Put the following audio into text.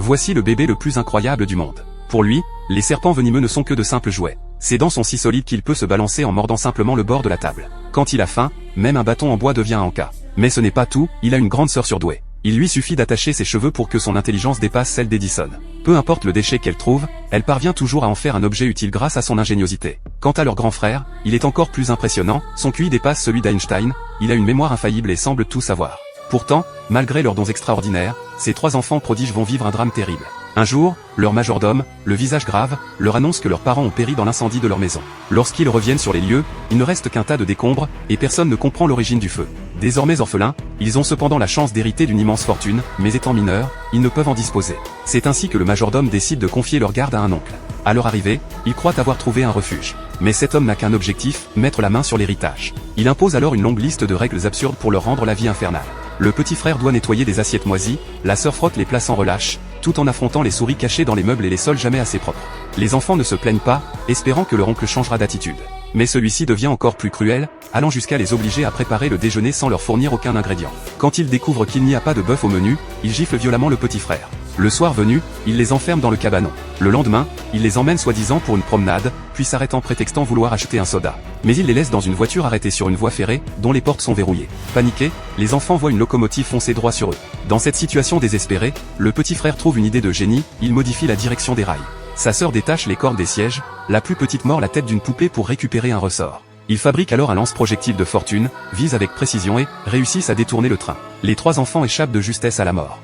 Voici le bébé le plus incroyable du monde. Pour lui, les serpents venimeux ne sont que de simples jouets. Ses dents sont si solides qu'il peut se balancer en mordant simplement le bord de la table. Quand il a faim, même un bâton en bois devient un en-cas. Mais ce n'est pas tout, il a une grande sœur surdouée. Il lui suffit d'attacher ses cheveux pour que son intelligence dépasse celle d'Edison. Peu importe le déchet qu'elle trouve, elle parvient toujours à en faire un objet utile grâce à son ingéniosité. Quant à leur grand frère, il est encore plus impressionnant, son QI dépasse celui d'Einstein, il a une mémoire infaillible et semble tout savoir. Pourtant, malgré leurs dons extraordinaires, ces trois enfants prodiges vont vivre un drame terrible. Un jour, leur majordome, le visage grave, leur annonce que leurs parents ont péri dans l'incendie de leur maison. Lorsqu'ils reviennent sur les lieux, il ne reste qu'un tas de décombres, et personne ne comprend l'origine du feu. Désormais orphelins, ils ont cependant la chance d'hériter d'une immense fortune, mais étant mineurs, ils ne peuvent en disposer. C'est ainsi que le majordome décide de confier leur garde à un oncle. À leur arrivée, ils croient avoir trouvé un refuge. Mais cet homme n'a qu'un objectif, mettre la main sur l'héritage. Il impose alors une longue liste de règles absurdes pour leur rendre la vie infernale. Le petit frère doit nettoyer des assiettes moisies, la sœur frotte les plats sans relâche, tout en affrontant les souris cachées dans les meubles et les sols jamais assez propres. Les enfants ne se plaignent pas, espérant que leur oncle changera d'attitude. Mais celui-ci devient encore plus cruel, allant jusqu'à les obliger à préparer le déjeuner sans leur fournir aucun ingrédient. Quand ils découvrent qu'il n'y a pas de bœuf au menu, ils giflent violemment le petit frère. Le soir venu, il les enferme dans le cabanon. Le lendemain, il les emmène soi-disant pour une promenade, puis s'arrêtant prétextant vouloir acheter un soda. Mais il les laisse dans une voiture arrêtée sur une voie ferrée, dont les portes sont verrouillées. Paniqués, les enfants voient une locomotive foncer droit sur eux. Dans cette situation désespérée, le petit frère trouve une idée de génie, il modifie la direction des rails. Sa sœur détache les cordes des sièges, la plus petite mord la tête d'une poupée pour récupérer un ressort. Il fabrique alors un lance-projectile de fortune, vise avec précision et réussissent à détourner le train. Les trois enfants échappent de justesse à la mort.